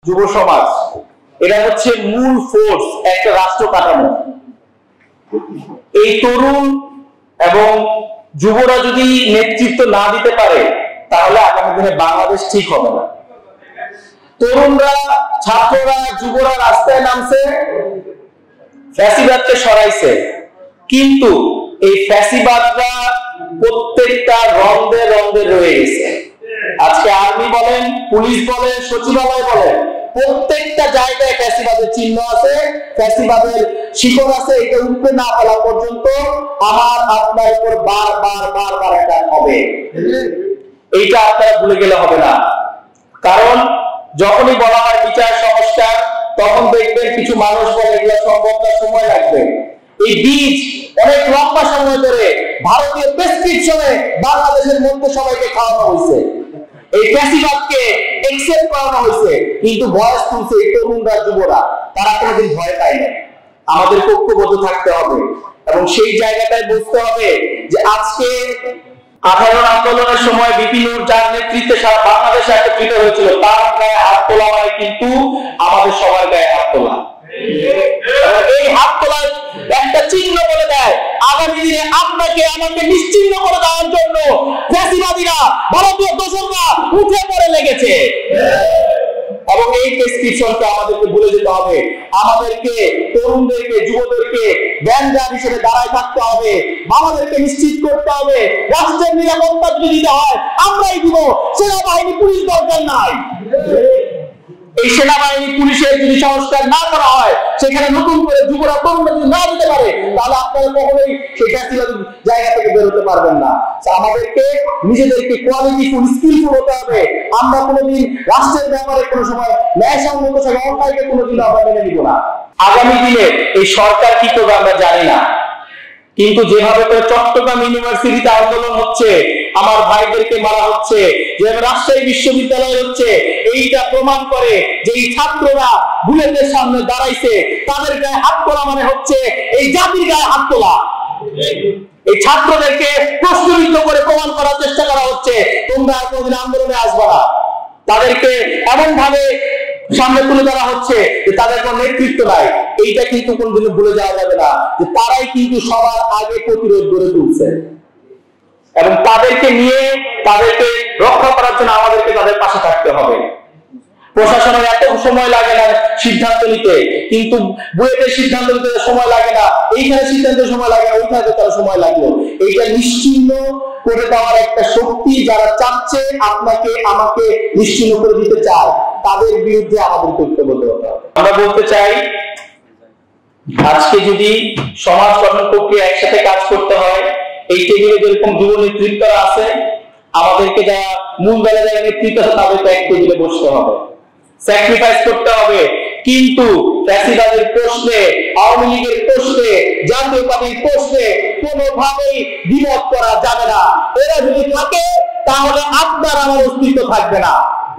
যুব সমাজ, এরা হচ্ছে মূল ফোর্স একটা রাষ্ট্র কাঠামো। এই তরুণ এবং যুবরা যদি নেতৃত্ব না দিতে পারে তাহলে আগামী দিনে বাংলাদেশ ঠিক হবে না। তরুণরা, ছাত্ররা, যুবরা রাস্তায় নামছে, ফ্যাসিবাদকে সরাইছে, কিন্তু এই ফ্যাসিবাদরা প্রত্যেকটা রন্ধে রন্ধে রয়ে গেছে। আজকে আর্মি বলেন, পুলিশ বলেন, সচিবালয় বলেন, প্রত্যেকটা জায়গায় ফ্যাসিবাদের চিহ্ন আছে, ফ্যাসিবাদের শিকড় আছে। এটা উঠতে না পারা পর্যন্ত আমার আপনার উপর বারবার বারবার অ্যাটাক হবে। এইটা আপনারা ভুলে গেলে হবে না। কারণ যখনই বলা হয় বিচার সংস্কার, তখন দেখবেন কিছু মানুষ বলে এগুলো সম্ভব না, সময় লাগবে। এই বীজ অনেক লম্বা সময় ধরে ভারতীয় প্রেসক্রিপশনে বাংলাদেশের মধ্যে সবাইকে খাওয়ানো হয়েছে, এই ফ্যাসিবাদকে একসেপ্ট করানো হয়েছে, কিন্তু ভয় তুলছে এই তরুণরা, যুবরা, তারা কোনোদিন ভয় পায় না। আমাদের ঐক্যবদ্ধ থাকতে হবে এবং সেই জায়গাটায় বুঝতে হবে যে আজকে 18 আন্দোলনের সময় বিভিন্ন যার নেতৃত্বে সারা বাংলাদেশে একত্রিত হয়েছিল, তার গায়ে হাত তোলা মানে কিন্তু আমাদের সবার গায়ে হাত তোলা। এই হাত তোলার একটা চিহ্ন বলে দেয় আগামী দিনে আপনাকে আমাকে নিশ্চিহ্ন করে দেওয়ার জন্য ফ্যাসিবাদীরা, ভারতীয় দোসররা উঠে পড়ে লেগেছে। এবং এই প্রেসক্রিপশনকে আমাদেরকে ভুলে যেতে হবে। আমাদেরকে, তরুণদেরকে, যুবদেরকে ব্যান্ডার হিসেবে দাঁড়ায় থাকতে হবে। আমাদেরকে নিশ্চিত করতে হবে রাষ্ট্রের নিরাপত্তা যদি দিতে হয় আমরাই দিব, সেনাবাহিনী পুলিশ দরকার নাই। এই সেনাবাহিনী পুলিশের যদি সংস্কার না করা হয়, সেখানে নতুন করে যুবরা, তরুণরা যদি না দিতে পারে, তাহলে আপনারা কখনোই সেই ফ্যাসিবাদের জায়গা থেকে বের হতে পারবেন না। আমাদেরকে নিজেদেরকে কোয়ালিটিফুল, স্কিলফুল হতে হবে। আমরা কোনোদিন রাষ্ট্রের ব্যাপারে কোনো সময় ন্যায়সঙ্গত অন্যায়কে কোনোদিন আমরা মেনে নিব না। আগামী দিনে এই সরকার কি করবে আমরা জানি না, কিন্তু যেভাবে করে চট্টগ্রাম ইউনিভার্সিটিতে আন্দোলন হচ্ছে, আমার ভাইদেরকে মারা হচ্ছে, যেভাবে রাজশাহী বিশ্ববিদ্যালয় হচ্ছে, এইটা প্রমাণ করে যে এই ছাত্ররা বুলেটের সামনে দাঁড়াইছে, তাদের গায়ে হাত তোলা মানে হচ্ছে এই জাতির গায়ে হাত তোলা। এই ছাত্রদেরকে প্রশ্নবিদ্ধ করে প্রমাণ করার চেষ্টা করা হচ্ছে তোমরা আর কোনদিন আন্দোলনে আসবে না। তাদেরকে এমন ভাবে সামনে তুলে ধরা হচ্ছে যে তাদের কোনো নেতৃত্ব নাই। এইটা কিন্তু কোনদিনও ভুলে যাওয়া যাবে না যে তারাই কিন্তু সবার আগে প্রতিরোধ গড়ে তুলছে, এবং তাদেরকে নিয়ে, তাদেরকে রক্ষা করার জন্য আমাদেরকে তাদের পাশে থাকতে হবে। প্রশাসনের এত সময় লাগে না সিদ্ধান্ত নিতে, কিন্তু বুয়েটের সিদ্ধান্ত নিতে সময় লাগে না, এইখানে সিদ্ধান্ত সময় লাগে না, ওইখানে তার সময় লাগলো। এইটা নিশ্চিহ্ন করে দেওয়ার একটা শক্তি যারা চাচ্ছে আপনাকে আমাকে নিশ্চিহ্ন করে দিতে চায়, তাদের বিরুদ্ধে আমাদের ঐক্যবদ্ধ হতে হবে। আমরা বলতে চাই আজকে যদি সমাজ গঠন প্রক্রিয়া একসাথে কাজ করতে হয়, এই টেবিলে যেরকম যুব নেতৃত্বরা আছে, আমাদেরকে যারা মূল বেলা যারা নেতৃত্ব আছে তাদেরকে এক টেবিলে বসতে হবে, স্যাক্রিফাইস করতে হবে। কিন্তু ফ্যাসিবাদের প্রশ্নে, আওয়ামী লীগের প্রশ্নে, জাতীয় পার্টির প্রশ্নে কোনোভাবেই দ্বিমত করা যাবে না। এরা যদি থাকে তাহলে আপনার আমার অস্তিত্ব থাকবে না।